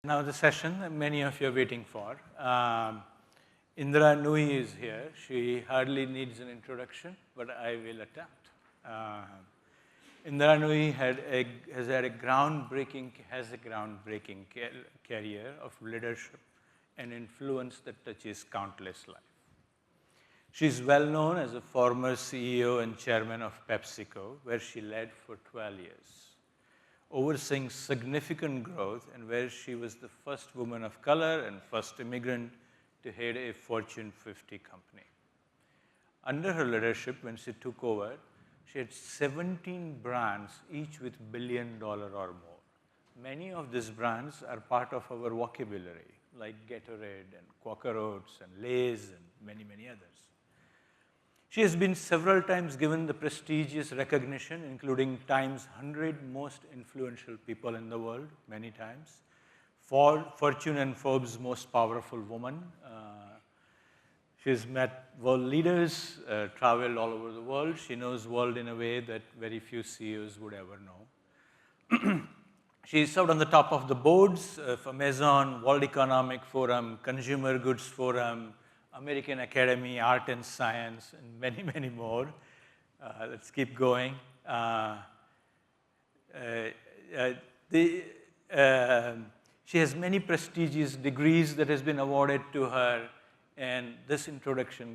Now the session that many of you are waiting for. Indra Nooyi is here. She hardly needs an introduction, but I will attempt. Indra Nooyi has a groundbreaking career of leadership and influence that touches countless lives. She's well known as a former CEO and chairman of PepsiCo, where she led for 12 years, overseeing significant growth and where she was the first woman of color and first immigrant to head a Fortune 50 company. Under her leadership, when she took over, she had 17 brands, each with $1 billion or more. Many of these brands are part of our vocabulary, like Gatorade and Quaker Oats and Lay's and many, many others. She has been several times given the prestigious recognition, including Time's 100 most influential people in the world, many times, for Fortune and Forbes' most powerful woman. She's met world leaders, traveled all over the world. She knows world in a way that very few CEOs would ever know. She served on the top of the boards of Amazon, World Economic Forum, Consumer Goods Forum, American Academy, Art and Science, and many, many more. Let's keep going. She has many prestigious degrees that has been awarded to her, and this introduction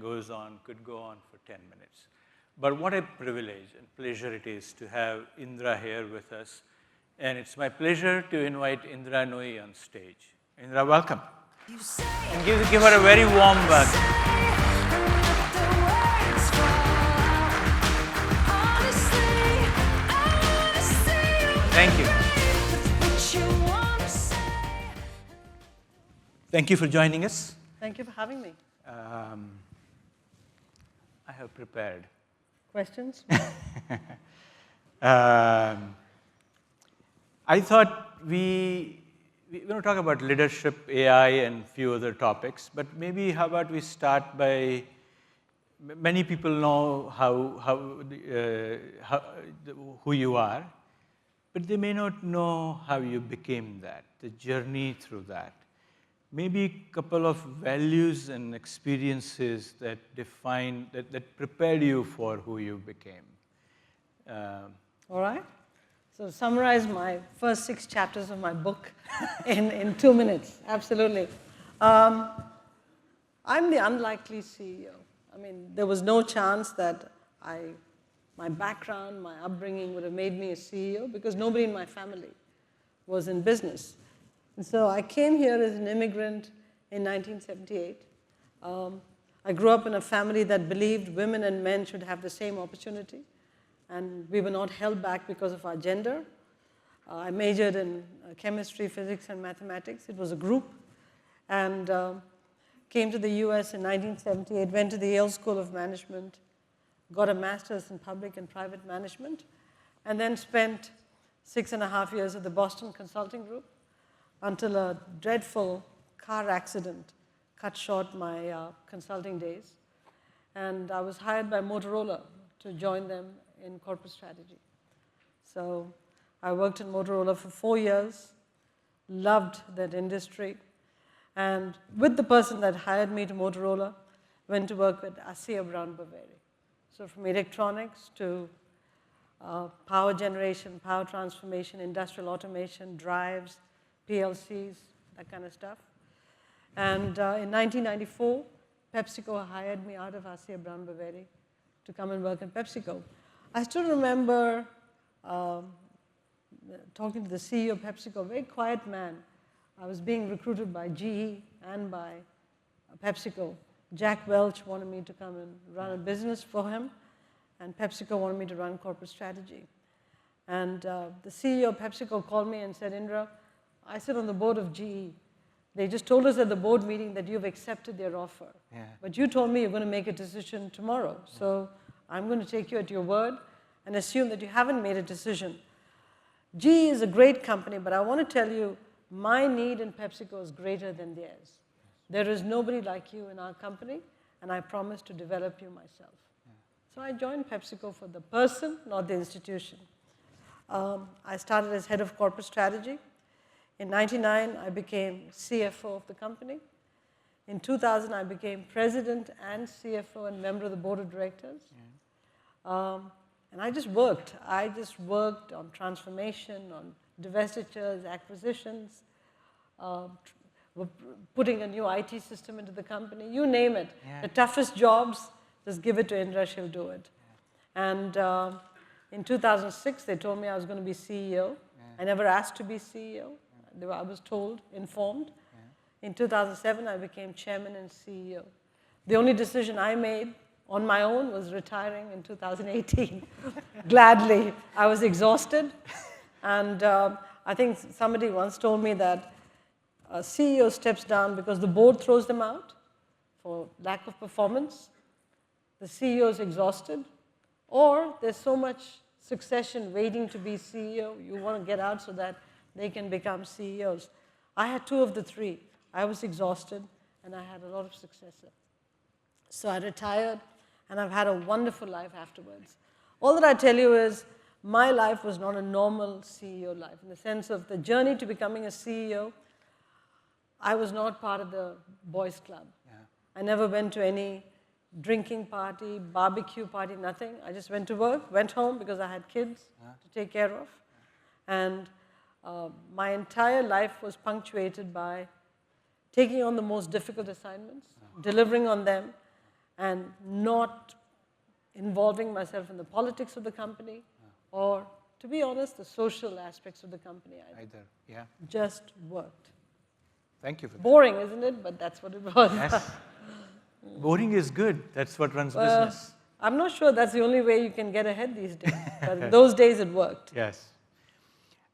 could go on for 10 minutes. But what a privilege and pleasure it is to have Indra here with us. And it's my pleasure to invite Indra Nooyi on stage. Indra, welcome. And give her a very warm welcome. Thank you. Thank you for joining us. Thank you for having me. I have prepared. Questions? I thought we're going to talk about leadership, AI, and a few other topics, but maybe how about we start by, many people know who you are, but they may not know how you became that, the journey through that. Maybe a couple of values and experiences that prepared you for who you became. All right. So summarize my first 6 chapters of my book in 2 minutes. Absolutely. I'm the unlikely CEO. I mean, there was no chance that my background, my upbringing would have made me a CEO because nobody in my family was in business. And so I came here as an immigrant in 1978. I grew up in a family that believed women and men should have the same opportunity, and we were not held back because of our gender. I majored in chemistry, physics, and mathematics. It was a group, and came to the US in 1978, went to the Yale School of Management, got a master's in public and private management, and then spent 6.5 years at the Boston Consulting Group until a dreadful car accident cut short my consulting days. And I was hired by Motorola to join them in corporate strategy. So I worked in Motorola for 4 years, loved that industry, and with the person that hired me to Motorola, went to work with ASEA Brown Boveri. So from electronics to power generation, power transformation, industrial automation, drives, PLCs, that kind of stuff. And in 1994, PepsiCo hired me out of ASEA Brown Boveri to come and work at PepsiCo. I still remember talking to the CEO of PepsiCo, a very quiet man. I was being recruited by GE and by PepsiCo. Jack Welch wanted me to come and run a business for him, and PepsiCo wanted me to run corporate strategy. And the CEO of PepsiCo called me and said, Indra, I sit on the board of GE. They just told us at the board meeting that you've accepted their offer. Yeah. But you told me you're going to make a decision tomorrow. Yeah. So I'm going to take you at your word and assume that you haven't made a decision. GE is a great company, but I want to tell you, my need in PepsiCo is greater than theirs. There is nobody like you in our company, and I promise to develop you myself. Yeah. So I joined PepsiCo for the person, not the institution. I started as head of corporate strategy. In 99, I became CFO of the company. In 2000, I became president and CFO and member of the board of directors. And I just worked. I just worked on transformation, on divestitures, acquisitions, putting a new IT system into the company, you name it. The toughest jobs, just give it to Indra, she'll do it. And in 2006, they told me I was going to be CEO. I never asked to be CEO. I was told, informed. In 2007, I became chairman and CEO. The only decision I made on my own was retiring in 2018. Gladly. I was exhausted. And I think somebody once told me that a CEO steps down because the board throws them out for lack of performance. The CEO is exhausted. Or there's so much succession waiting to be CEO, you want to get out so that they can become CEOs. I had two of the three. I was exhausted, and I had a lot of successor. So I retired, and I've had a wonderful life afterwards. All that I tell you is my life was not a normal CEO life. In the sense of the journey to becoming a CEO, I was not part of the boys' club. I never went to any drinking party, barbecue party, nothing. I just went to work, went home because I had kids to take care of. And my entire life was punctuated by taking on the most difficult assignments, delivering on them, and not involving myself in the politics of the company or, to be honest, the social aspects of the company either. Just worked. Thank you for that. Boring, isn't it? But that's what it was. Yes. Boring is good. That's what runs business. I'm not sure that's the only way you can get ahead these days. But in those days, it worked. Yes.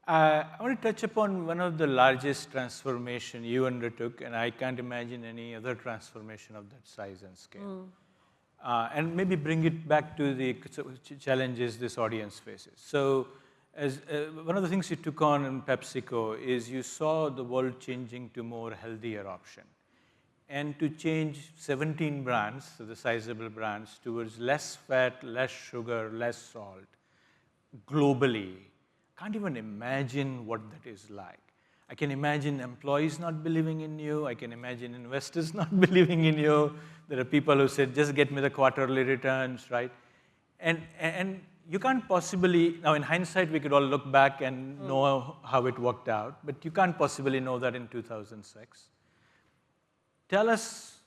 I want to touch upon one of the largest transformation you undertook, and I can't imagine any other transformation of that size and scale. And maybe bring it back to the challenges this audience faces. So, as one of the things you took on in PepsiCo is you saw the world changing to more healthier option. And to change 17 brands, so the sizable brands, towards less fat, less sugar, less salt, globally, can't even imagine what that is like. I can imagine employees not believing in you. I can imagine investors not believing in you. There are people who said, just get me the quarterly returns, right? And you can't possibly, now in hindsight, we could all look back and know how it worked out, but you can't possibly know that in 2006. Tell us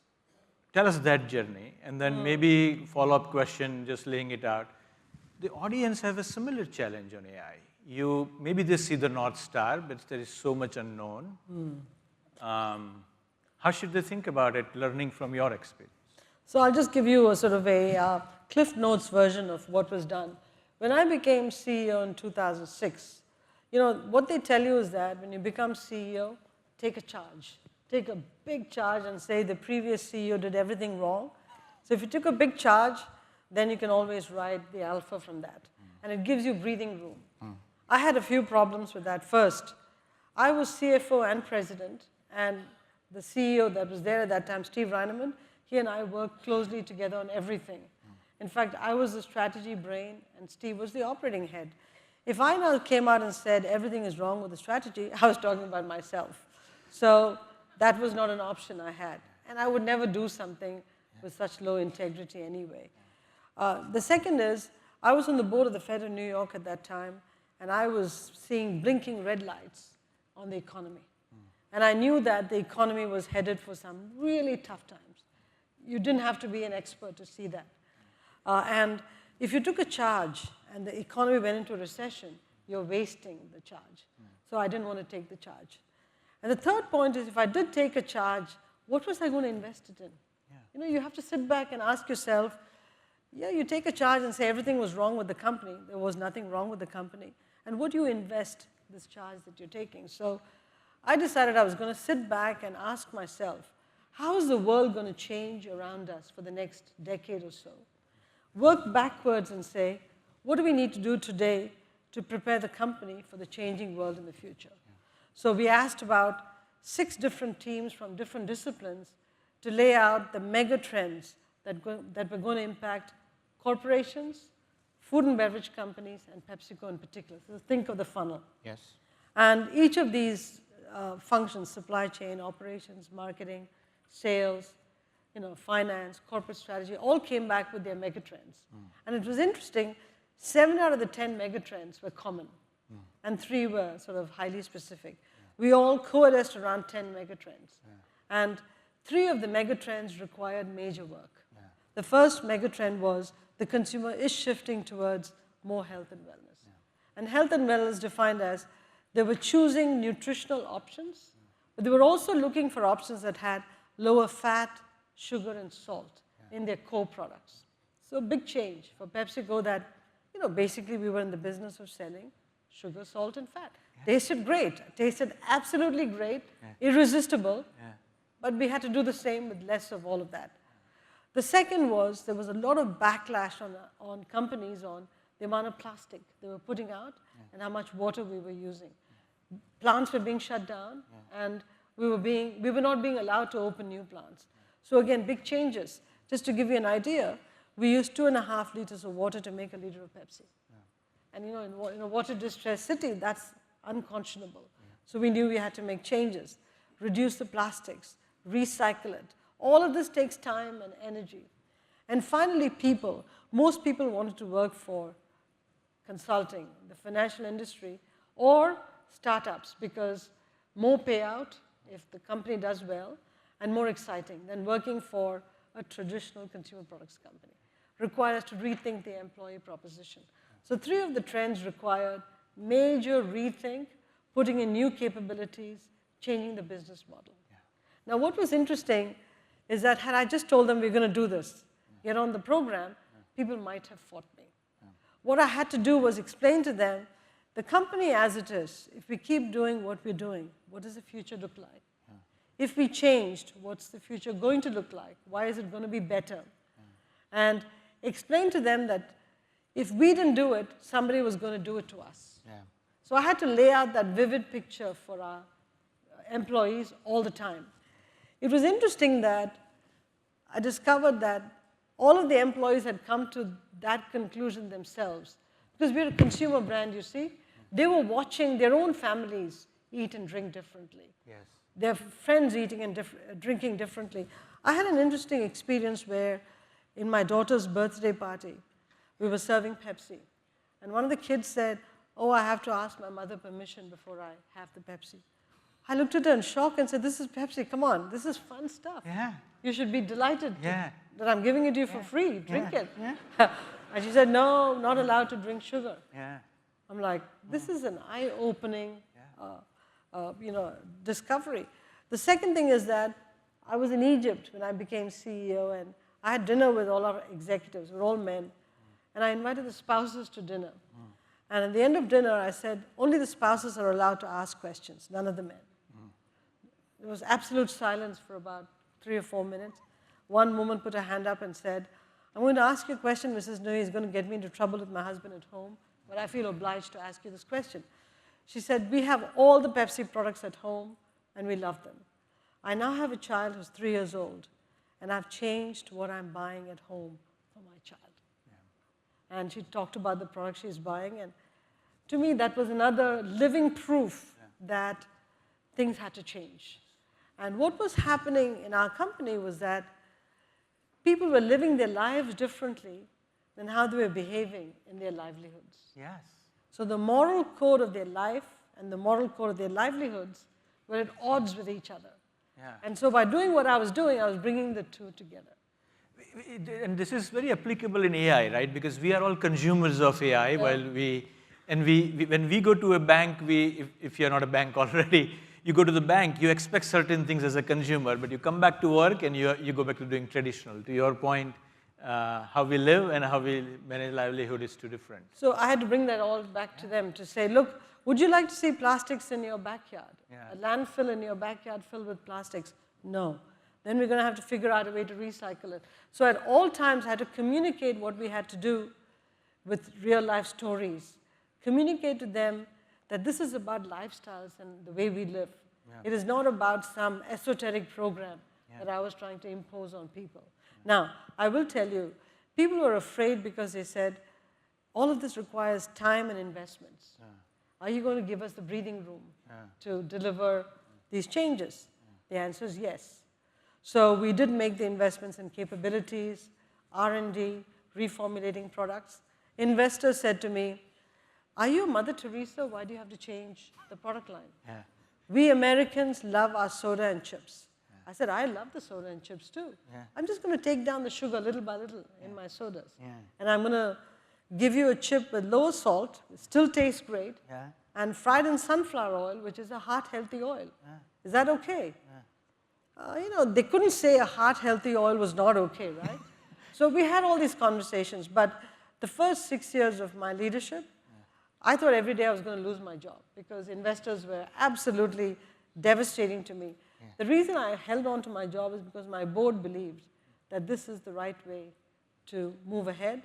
that journey, and then maybe follow-up question, just laying it out. The audience have a similar challenge on AI. Maybe they see the North Star, but there is so much unknown. How should they think about it, learning from your experience? So I'll just give you a sort of a Cliff Notes version of what was done. When I became CEO in 2006, what they tell you is that when you become CEO, take a charge. Take a big charge and say the previous CEO did everything wrong. So if you took a big charge, then you can always ride the alpha from that. And it gives you breathing room. I had a few problems with that. First, I was CFO and president, and the CEO that was there at that time, Steve Reinemund, he and I worked closely together on everything. In fact, I was the strategy brain, and Steve was the operating head. If I now came out and said everything is wrong with the strategy, I was talking about myself. So that was not an option I had. And I would never do something with such low integrity anyway. The second is, I was on the board of the Fed of New York at that time, and I was seeing blinking red lights on the economy. And I knew that the economy was headed for some really tough times. You didn't have to be an expert to see that. And if you took a charge and the economy went into a recession, you're wasting the charge. So I didn't want to take the charge. And the third point is, if I did take a charge, what was I going to invest it in? You have to sit back and ask yourself, you take a charge and say everything was wrong with the company. There was nothing wrong with the company. And would you invest this charge that you're taking? So I decided I was going to sit back and ask myself, how is the world going to change around us for the next decade or so? Work backwards and say, what do we need to do today to prepare the company for the changing world in the future? So we asked about 6 different teams from different disciplines to lay out the mega trends that were going to impact corporations, food and beverage companies, and PepsiCo in particular. So think of the funnel. Yes. And each of these functions, supply chain, operations, marketing, sales, finance, corporate strategy, all came back with their megatrends. And it was interesting, 7 out of the 10 megatrends were common, and 3 were sort of highly specific. We all coalesced around 10 megatrends. And 3 of the megatrends required major work. The first megatrend was the consumer is shifting towards more health and wellness. And health and wellness defined as they were choosing nutritional options, but they were also looking for options that had lower fat, sugar, and salt in their core products. So a big change for PepsiCo that, basically we were in the business of selling sugar, salt, and fat. Tasted great, tasted absolutely great, irresistible, but we had to do the same with less of all of that. The second was there was a lot of backlash on companies on the amount of plastic they were putting out and how much water we were using. Plants were being shut down, and we were not being allowed to open new plants. So again, big changes. Just to give you an idea, we used 2.5 liters of water to make a liter of Pepsi. And in a water-distressed city, that's unconscionable. So we knew we had to make changes, reduce the plastics, recycle it. All of this takes time and energy. And finally, people. Most people wanted to work for consulting, the financial industry, or startups, because more payout if the company does well, and more exciting than working for a traditional consumer products company. Required us to rethink the employee proposition. So 3 of the trends required major rethink, putting in new capabilities, changing the business model. Now, what was interesting is that had I just told them we're going to do this, get on the program, people might have fought me. What I had to do was explain to them, the company as it is, if we keep doing what we're doing, what does the future look like? If we changed, what's the future going to look like? Why is it going to be better? And explain to them that if we didn't do it, somebody was going to do it to us. So I had to lay out that vivid picture for our employees all the time. It was interesting that I discovered that all of the employees had come to that conclusion themselves. Because we're a consumer brand, you see. They were watching their own families eat and drink differently. Their friends eating and drinking differently. I had an interesting experience where in my daughter's birthday party, we were serving Pepsi. And one of the kids said, "Oh, I have to ask my mother permission before I have the Pepsi." I looked at her in shock and said, "This is Pepsi, come on, this is fun stuff. You should be delighted that I'm giving it to you for free, drink it." And she said, "No, not allowed to drink sugar." I'm like, this is an eye-opening discovery. The second thing is that I was in Egypt when I became CEO, and I had dinner with all our executives, we're all men, and I invited the spouses to dinner. And at the end of dinner, I said, only the spouses are allowed to ask questions, none of the men. There was absolute silence for about 3 or 4 minutes. One woman put her hand up and said, "I'm going to ask you a question, Mrs. Nooyi. It's going to get me into trouble with my husband at home, but I feel obliged to ask you this question." She said, "We have all the Pepsi products at home, and we love them. I now have a child who's 3 years old, and I've changed what I'm buying at home for my child." And she talked about the products she's buying, and to me, that was another living proof that things had to change. And what was happening in our company was that people were living their lives differently than how they were behaving in their livelihoods. So the moral code of their life and the moral code of their livelihoods were at odds with each other. And so by doing what I was doing, I was bringing the two together. And this is very applicable in AI, right? Because we are all consumers of AI. When we go to a bank, if you're not a bank already, you go to the bank, you expect certain things as a consumer, but you come back to work and you go back to doing traditional. To your point, how we live and how we manage livelihood is too different. So I had to bring that all back to them to say, look, would you like to see plastics in your backyard? A landfill in your backyard filled with plastics? No. Then we're going to have to figure out a way to recycle it. So at all times, I had to communicate what we had to do with real-life stories. Communicate to them that this is about lifestyles and the way we live. It is not about some esoteric program that I was trying to impose on people. Now, I will tell you, people were afraid because they said, all of this requires time and investments. Are you going to give us the breathing room to deliver these changes? The answer is yes. So we did make the investments in capabilities, R&D, reformulating products. Investors said to me, are you Mother Teresa? Why do you have to change the product line? Yeah. We Americans love our soda and chips. I said, I love the soda and chips too. Yeah. I'm just going to take down the sugar little by little in my sodas. Yeah. And I'm going to give you a chip with lower salt, it still tastes great, Yeah. and fried in sunflower oil, which is a heart-healthy oil. Yeah. Is that okay? They couldn't say a heart-healthy oil was not okay, right? So we had all these conversations, but the first 6 years of my leadership, I thought every day I was going to lose my job because investors were absolutely devastating to me. Yeah. The reason I held on to my job is because my board believed that this is the right way to move ahead.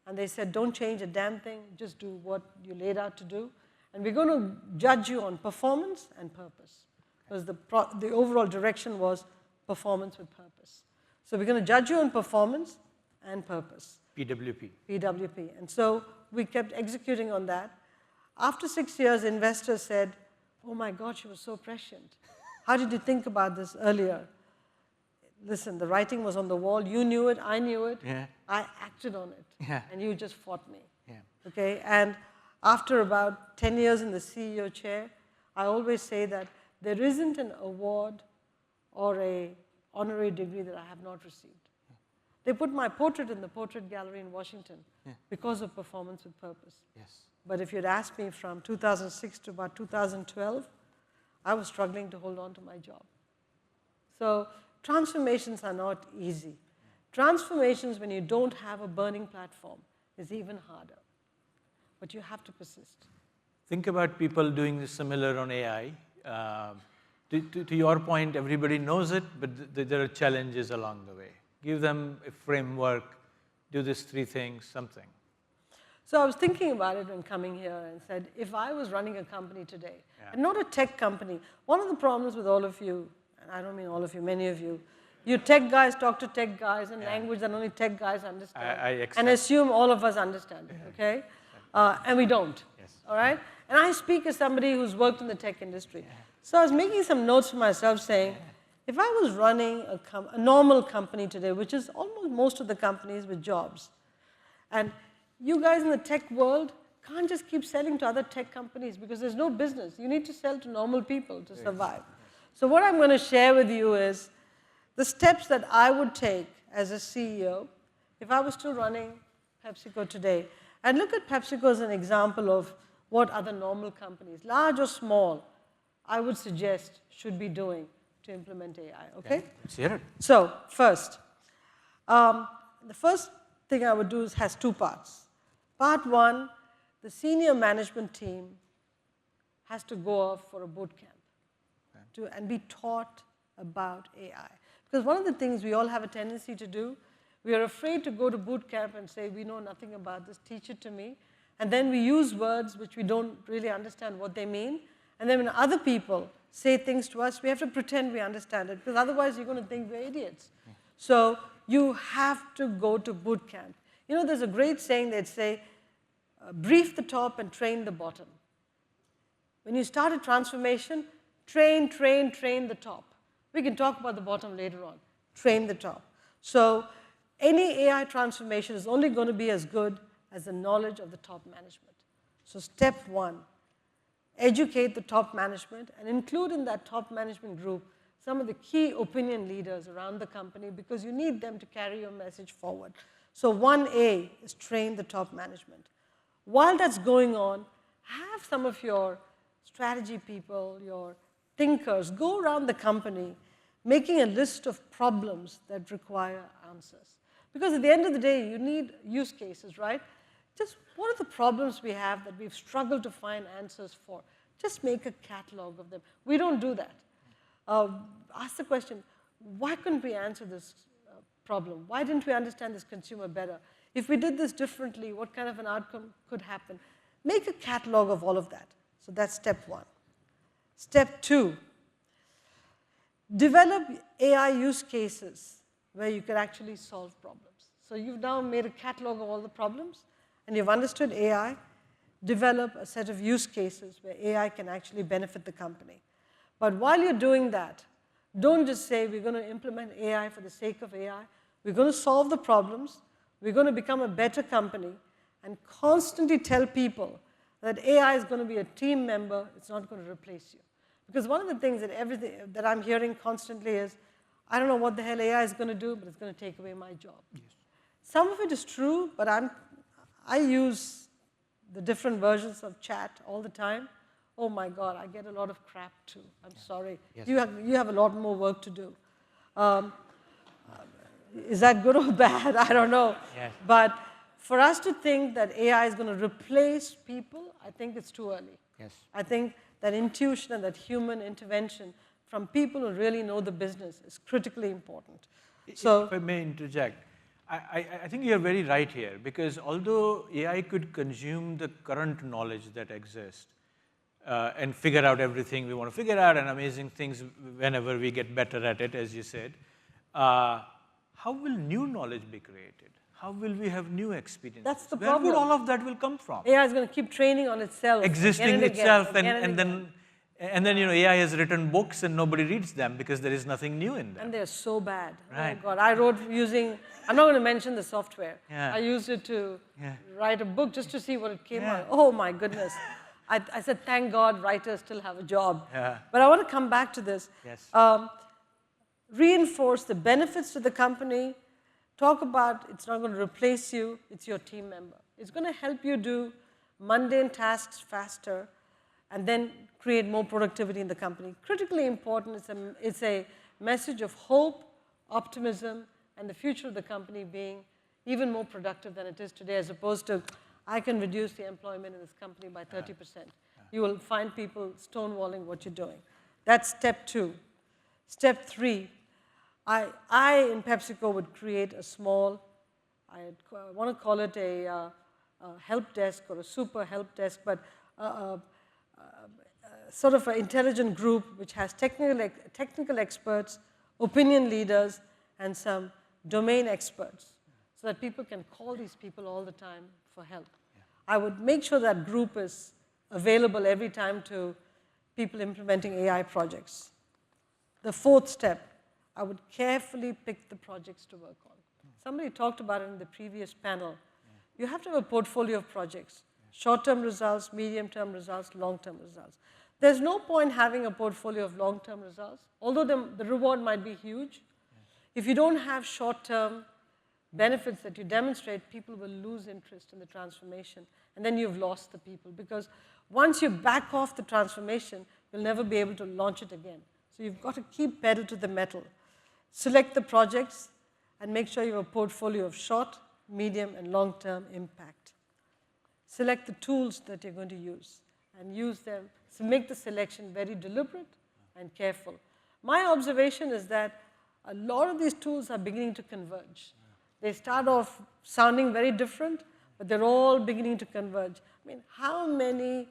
And they said, don't change a damn thing, just do what you laid out to do. And we're going to judge you on performance and purpose. Because the overall direction was performance with purpose. So we're going to judge you on performance and purpose. PWP. PWP. And so we kept executing on that. After 6 years, investors said, oh my God, she was so prescient. How did you think about this earlier? Listen, the writing was on the wall. You knew it. I knew it. Yeah. I acted on it. Yeah. And you just fought me. Yeah. Okay? And after about 10 years in the CEO chair, I always say that there isn't an award or an honorary degree that I have not received. Yeah. They put my portrait in the portrait gallery in Washington because of performance with purpose. Yes. But if you'd asked me from 2006 to about 2012, I was struggling to hold on to my job. So transformations are not easy. Transformations, when you don't have a burning platform, is even harder. But you have to persist. Think about people doing similar on AI. To your point, everybody knows it, but there are challenges along the way. Give them a framework, do these 3 things, something. So I was thinking about it when coming here and said, if I was running a company today, and not a tech company, one of the problems with all of you, and I don't mean all of you, many of you, you tech guys talk to tech guys in language that only tech guys understand, and assume all of us understand it, okay? And we don't, all right? And I speak as somebody who's worked in the tech industry. So I was making some notes for myself saying, if I was running a normal company today, which is almost most of the companies with jobs, and you guys in the tech world can't just keep selling to other tech companies because there's no business. You need to sell to normal people to survive. So what I'm going to share with you is the steps that I would take as a CEO if I was still running PepsiCo today. And look at PepsiCo as an example of what other normal companies, large or small, I would suggest should be doing to implement AI, okay? Let's hear it. So first, the first thing I would do has 2 parts. Part 1, the senior management team has to go off for a boot camp and be taught about AI. Because one of the things we all have a tendency to do, we are afraid to go to boot camp and say, we know nothing about this, teach it to me. And then we use words which we don't really understand what they mean. And then when other people say things to us, we have to pretend we understand it, because otherwise you're going to think we're idiots. So you have to go to boot camp. You know, there's a great saying that say, brief the top and train the bottom. When you start a transformation, train the top. We can talk about the bottom later on. Train the top. So any AI transformation is only going to be as good as the knowledge of the top management. So step 1, educate the top management and include in that top management group some of the key opinion leaders around the company because you need them to carry your message forward. So 1A is train the top management. While that's going on, have some of your strategy people, your thinkers, go around the company making a list of problems that require answers. Because at the end of the day, you need use cases, right? Just what are the problems we have that we've struggled to find answers for? Just make a catalog of them. We don't do that. Ask the question, why couldn't we answer this problem? Why didn't we understand this consumer better? If we did this differently, what kind of an outcome could happen? Make a catalog of all of that. So that's step 1. Step 2, develop AI use cases where you can actually solve problems. So you've now made a catalog of all the problems, and you've understood AI. Develop a set of use cases where AI can actually benefit the company. But while you're doing that, don't just say we're going to implement AI for the sake of AI. We're going to solve the problems. We're going to become a better company and constantly tell people that AI is going to be a team member. It's not going to replace you. Because one of the things that I'm hearing constantly is, I don't know what the hell AI is going to do, but it's going to take away my job. Yes. Some of it is true, but I use the different versions of chat all the time. Oh my God, I get a lot of crap too. I'm sorry. Yes. You have a lot more work to do. Is that good or bad? I don't know. Yes. But for us to think that AI is going to replace people, I think it's too early. Yes. I think that intuition and that human intervention from people who really know the business is critically important. So, if I may interject, I think you're very right here, because although AI could consume the current knowledge that exists and figure out everything we want to figure out and amazing things whenever we get better at it, as you said, how will new knowledge be created? How will we have new experiences? That's the problem. Where would all of that will come from? AI is going to keep training on itself. Existing itself, and then AI has written books and nobody reads them because there is nothing new in them. And they're so bad. Right. Oh God, I wrote using, I'm not going to mention the software. Yeah. I used it to write a book just to see what it came out. Oh my goodness. I said, thank God writers still have a job. Yeah. But I want to come back to this. Yes. Reinforce the benefits to the company. Talk about it's not going to replace you, it's your team member. It's going to help you do mundane tasks faster and then create more productivity in the company. Critically important, it's a message of hope, optimism, and the future of the company being even more productive than it is today, as opposed to, I can reduce the employment in this company by 30%. You will find people stonewalling what you're doing. That's step 2. Step 3, I in PepsiCo would create a small, I want to call it a help desk or a super help desk, but sort of an intelligent group which has technical experts, opinion leaders, and some domain experts, so that people can call these people all the time for help. Yeah. I would make sure that group is available every time to people implementing AI projects. The 4th step, I would carefully pick the projects to work on. Somebody talked about it in the previous panel. You have to have a portfolio of projects. Short-term results, medium-term results, long-term results. There's no point having a portfolio of long-term results, although the reward might be huge. If you don't have short-term benefits that you demonstrate, people will lose interest in the transformation, and then you've lost the people, because once you back off the transformation, you'll never be able to launch it again. So you've got to keep pedal to the metal. Select the projects and make sure you have a portfolio of short, medium, and long-term impact. Select the tools that you're going to use and use them. So make the selection very deliberate and careful. My observation is that a lot of these tools are beginning to converge. They start off sounding very different, but they're all beginning to converge. I mean, how many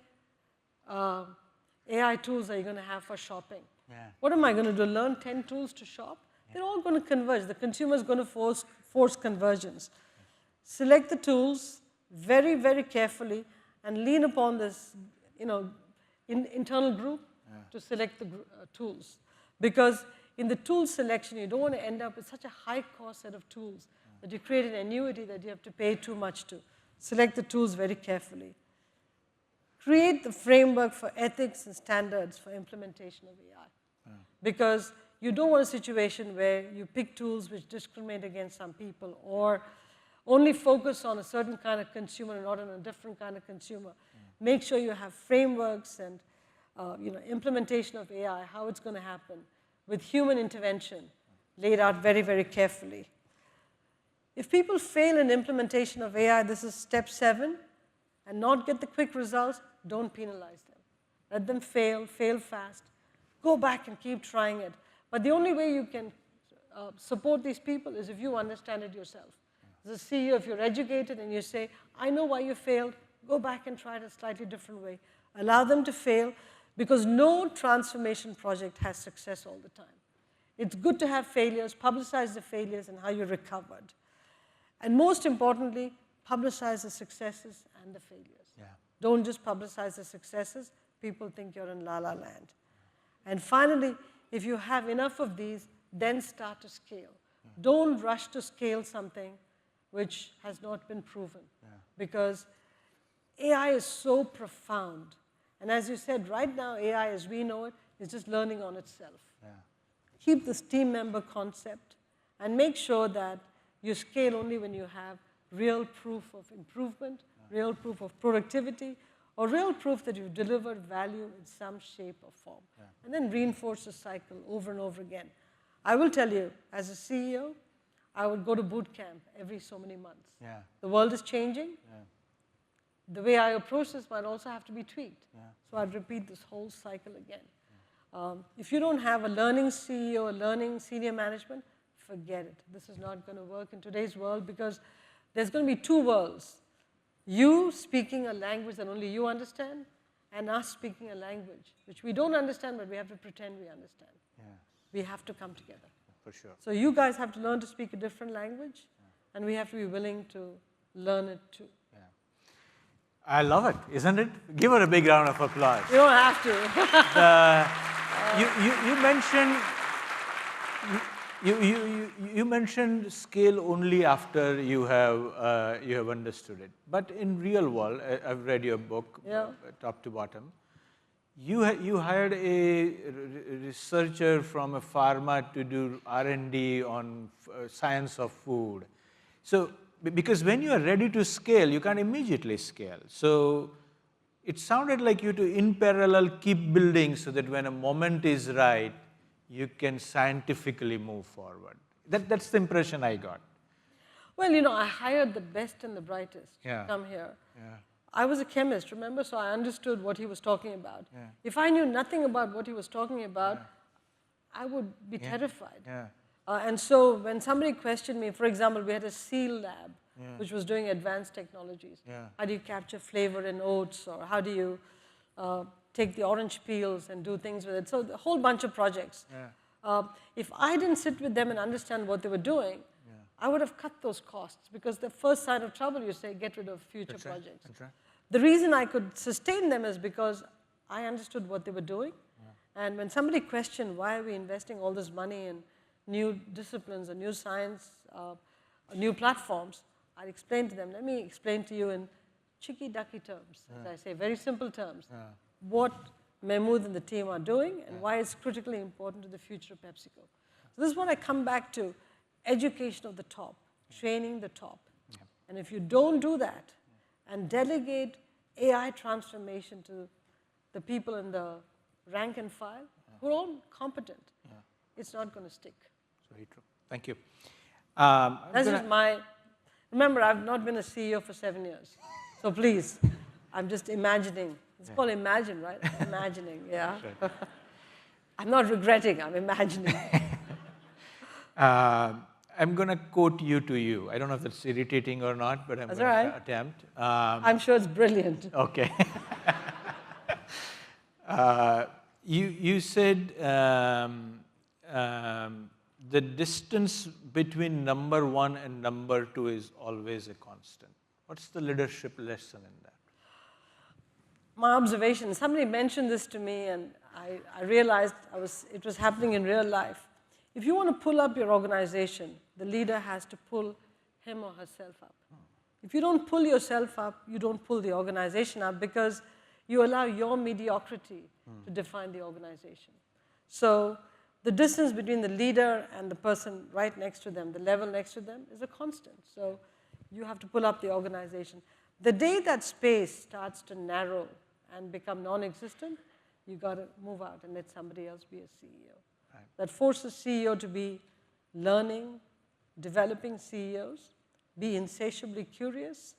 AI tools are you going to have for shopping? Yeah. What am I going to do, learn 10 tools to shop? Yeah. They're all going to converge. The consumer is going to force convergence. Select the tools very, very carefully and lean upon this internal group to select the tools. Because in the tool selection, you don't want to end up with such a high-cost set of tools that you create an annuity that you have to pay too much to. Select the tools very carefully. Create the framework for ethics and standards for implementation of AI. Because you don't want a situation where you pick tools which discriminate against some people or only focus on a certain kind of consumer and not on a different kind of consumer. Make sure you have frameworks and implementation of AI, how it's going to happen, with human intervention laid out very, very carefully. If people fail in implementation of AI, this is step 7, and not get the quick results, don't penalize them. Let them fail fast. Go back and keep trying it. But the only way you can support these people is if you understand it yourself. As a CEO, if you're educated and you say, I know why you failed, go back and try it a slightly different way. Allow them to fail, because no transformation project has success all the time. It's good to have failures, publicize the failures and how you recovered. And most importantly, publicize the successes and the failures. Yeah. Don't just publicize the successes. People think you're in la-la land. And finally, if you have enough of these, then start to scale. Don't rush to scale something which has not been proven. Because AI is so profound. And as you said, right now, AI as we know it is just learning on itself. Keep this team member concept and make sure that you scale only when you have real proof of improvement, real proof of productivity, or real proof that you've delivered value in some shape or form. And then reinforce the cycle over and over again. I will tell you, as a CEO, I would go to boot camp every so many months. The world is changing. The way I approach this might also have to be tweaked. So I'd repeat this whole cycle again. If you don't have a learning CEO, a learning senior management, forget it. This is not going to work in today's world because there's going to be two worlds. You speaking a language that only you understand, and us speaking a language which we don't understand, but we have to pretend we understand. We have to come together. For sure. So you guys have to learn to speak a different language, and we have to be willing to learn it too. I love it, isn't it? Give her a big round of applause. You don't have to. You mentioned scale only after you have understood it. But in real world, I've read your book, top to bottom. You hired a researcher from a pharma to do R&D on science of food. So, because when you are ready to scale, you can't immediately scale. So, it sounded like you to, in parallel, keep building so that when a moment is right, you can scientifically move forward. That's the impression I got. Well, you know, I hired the best and the brightest to come here. I was a chemist, remember? So I understood what he was talking about. If I knew nothing about what he was talking about, I would be terrified. And so when somebody questioned me, for example, we had a SEAL lab, which was doing advanced technologies. How do you capture flavor in oats, or how do you take the orange peels and do things with it? So a whole bunch of projects. If I didn't sit with them and understand what they were doing, I would have cut those costs, because the first sign of trouble, you say, get rid of future projects. That's right. The reason I could sustain them is because I understood what they were doing. And when somebody questioned, why are we investing all this money in new disciplines, a new science, new platforms, I'd explain to them, let me explain to you in chicky-ducky terms, as I say, very simple terms, what Mehmood and the team are doing and why it's critically important to the future of PepsiCo. So this is what I come back to, education of the top, training the top. And if you don't do that and delegate AI transformation to the people in the rank and file, who are all competent, it's not going to stick. Very true. Thank you. That's just remember, I've not been a CEO for 7 years. So please, I'm just imagining. It's called imagine, right? Imagining, I'm not regretting, I'm imagining. I'm going to quote you to you. I don't know if that's irritating or not, but I'm going to attempt. I'm sure it's brilliant. Okay. You said the distance between number one and number two is always a constant. What's the leadership lesson in that? My observation, somebody mentioned this to me, and I realized it was happening in real life. If you want to pull up your organization, the leader has to pull him or herself up. If you don't pull yourself up, you don't pull the organization up, because you allow your mediocrity to define the organization. So the distance between the leader and the person right next to them, the level next to them, is a constant. So you have to pull up the organization. The day that space starts to narrow and become non-existent, you got to move out and let somebody else be a CEO. Right. That forces CEO to be learning, developing CEOs, be insatiably curious,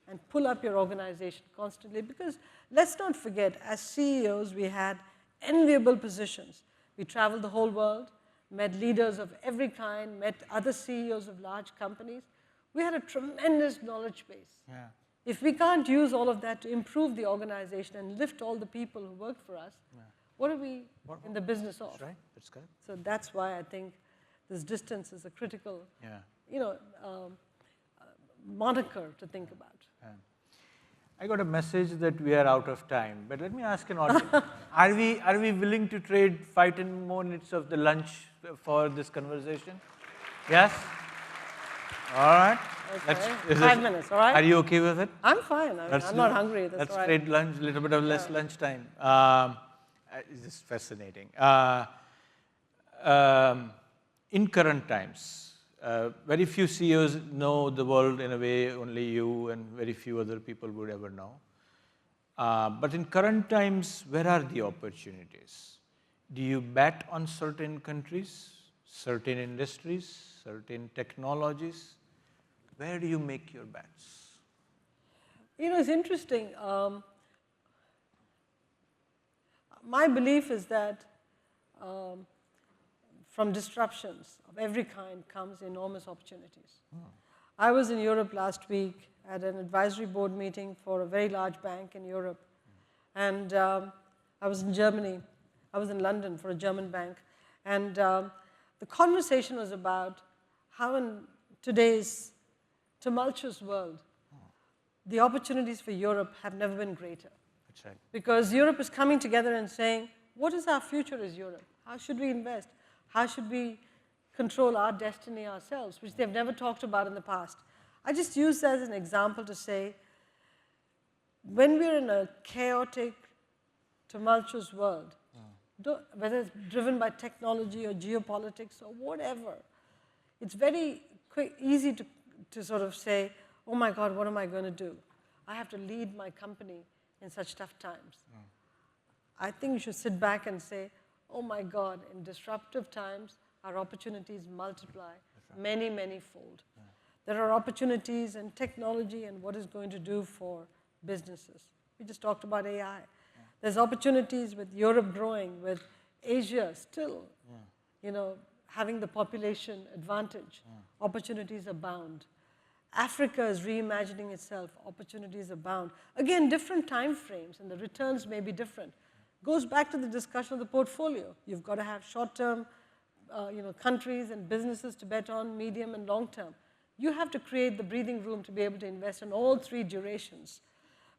and pull up your organization constantly. Because let's not forget, as CEOs, we had enviable positions. We traveled the whole world, met leaders of every kind, met other CEOs of large companies. We had a tremendous knowledge base. If we can't use all of that to improve the organization and lift all the people who work for us, what are we in the business of? That's right. That's correct. So that's why I think this distance is a critical, moniker to think about. I got a message that we are out of time, but let me ask an audience. Are we willing to trade 5-10 more minutes of the lunch for this conversation? Yes? All right. Okay. 5 minutes, all right? Are you okay with it? I'm fine. I'm not hungry. That's let's right. trade lunch, a little bit of less lunch time. It's just fascinating. In current times, very few CEOs know the world in a way only you and very few other people would ever know. But in current times, where are the opportunities? Do you bet on certain countries, certain industries, certain technologies? Where do you make your bets? You know, it's interesting. My belief is that from disruptions of every kind comes enormous opportunities. I was in Europe last week at an advisory board meeting for a very large bank in Europe. And I was in Germany. I was in London for a German bank. And the conversation was about how in today's tumultuous world, the opportunities for Europe have never been greater. That's right. Because Europe is coming together and saying, what is our future as Europe? How should we invest? How should we control our destiny ourselves, which they've never talked about in the past? I just use that as an example to say, when we're in a chaotic, tumultuous world, whether it's driven by technology or geopolitics or whatever, it's very easy to sort of say, oh my God, what am I going to do? I have to lead my company in such tough times. I think you should sit back and say, oh my God, in disruptive times, our opportunities multiply many, many fold. There are opportunities in technology and what it's going to do for businesses. We just talked about AI. There's opportunities with Europe growing, with Asia still, you know, having the population advantage. Opportunities abound. Africa is reimagining itself. Opportunities abound. Again, different time frames, and the returns may be different. Goes back to the discussion of the portfolio. You've got to have short-term, countries and businesses to bet on, medium and long-term. You have to create the breathing room to be able to invest in all three durations.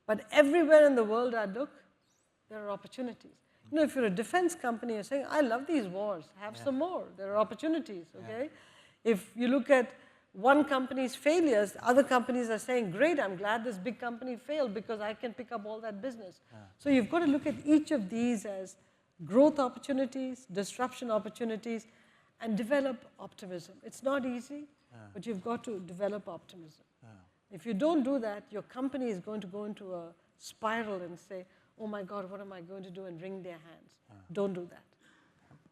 But everywhere in the world I look, there are opportunities. You know, if you're a defense company, you're saying, I love these wars, have some more. There are opportunities, okay? If you look at one company's failures, other companies are saying, great, I'm glad this big company failed because I can pick up all that business. So you've got to look at each of these as growth opportunities, disruption opportunities, and develop optimism. It's not easy, but you've got to develop optimism. If you don't do that, your company is going to go into a spiral and say, oh my God, what am I going to do, and wring their hands. Don't do that.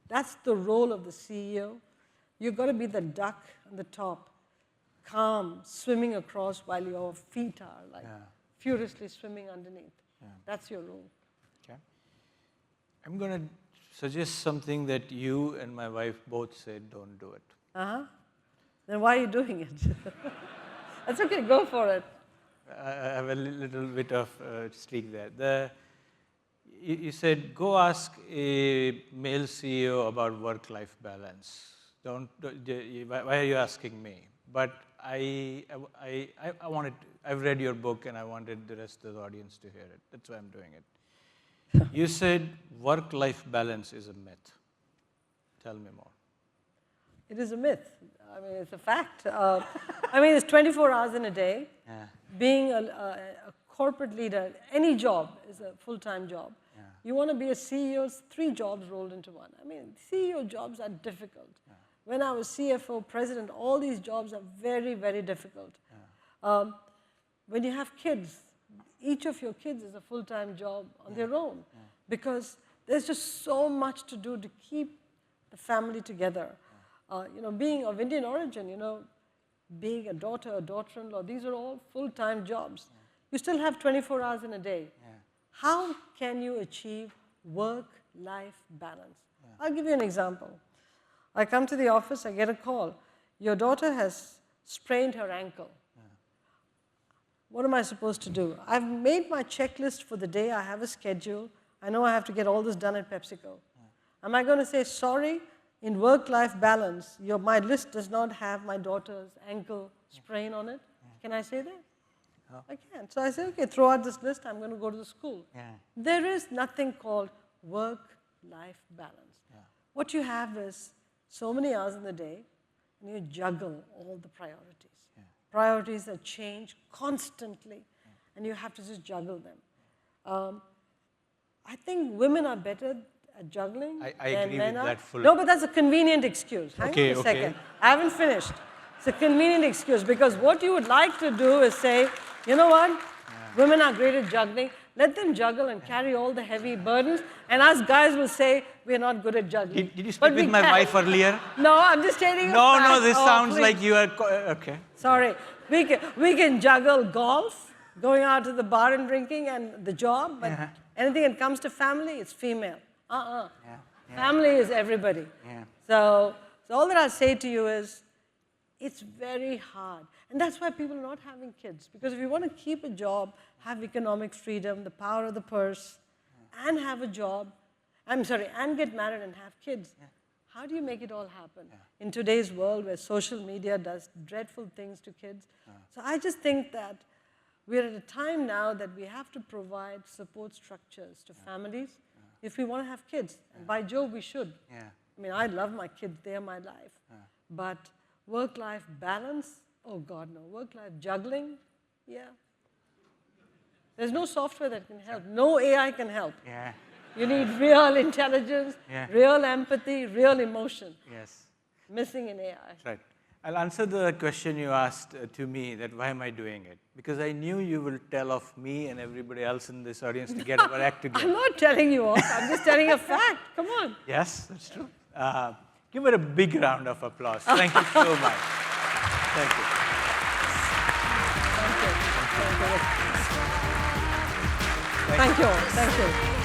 That's the role of the CEO. You've got to be the duck on the top, calm, swimming across while your feet are like furiously swimming underneath. That's your role. Okay. I'm going to suggest something that you and my wife both said, don't do it. Then why are you doing it? That's okay, go for it. I have a little bit of streak there. You said, go ask a male CEO about work-life balance. Why are you asking me? But I've read your book and I wanted the rest of the audience to hear it. That's why I'm doing it. You said work-life balance is a myth. Tell me more. It is a myth. I mean, it's a fact. I mean, it's 24 hours in a day. Being a corporate leader, any job is a full-time job. You want to be a CEO, it's 3 jobs rolled into one. I mean, CEO jobs are difficult. When I was CFO, president, all these jobs are very, very difficult. When you have kids, each of your kids is a full-time job on their own because there's just so much to do to keep the family together. Being of Indian origin, being a daughter, a daughter-in-law, these are all full-time jobs. You still have 24 hours in a day. How can you achieve work-life balance? I'll give you an example. I come to the office, I get a call. Your daughter has sprained her ankle. What am I supposed to do? I've made my checklist for the day. I have a schedule. I know I have to get all this done at PepsiCo. Am I going to say, sorry, in work-life balance, my list does not have my daughter's ankle sprain on it? Can I say that? I can't. So I say, okay, throw out this list, I'm going to go to the school. Yeah. There is nothing called work-life balance. Yeah. What you have is so many hours in the day, and you juggle all the priorities. Yeah. Priorities that change constantly, and you have to just juggle them. I think women are better at juggling I than agree men with are. that fully. No, but that's a convenient excuse. Hang Okay, on a okay. second. I haven't finished. It's a convenient excuse because what you would like to do is say, you know what? Women are great at juggling. Let them juggle and carry all the heavy burdens. And us guys will say, we're not good at juggling. Did you speak But with we my can. wife earlier? No, I'm just stating a No, fact. no, this Oh, sounds please. like you are, okay. Sorry. We can juggle golf, going out to the bar and drinking, and the job, but anything that comes to family, it's female. Yeah. Family is everybody. Yeah. So all that I say to you is, it's very hard. And that's why people are not having kids. Because if you want to keep a job, have economic freedom, the power of the purse, and have a job, and get married and have kids, how do you make it all happen? In today's world where social media does dreadful things to kids. So I just think that we're at a time now that we have to provide support structures to families if we want to have kids. And by Jove, we should. Yeah. I mean, I love my kids, they're my life. But work-life balance, oh God, no. Work-life juggling, yeah. There's no software that can help. No AI can help. Yeah. You need real intelligence, real empathy, real emotion. Yes. Missing in AI. Right. I'll answer the question you asked to me, that why am I doing it? Because I knew you will tell off me and everybody else in this audience to get our act together. I'm not telling you off. I'm just telling a fact. Come on. Yes, that's true. Give her a big round of applause. Thank you so much. Thank you. Thank you. Thank you.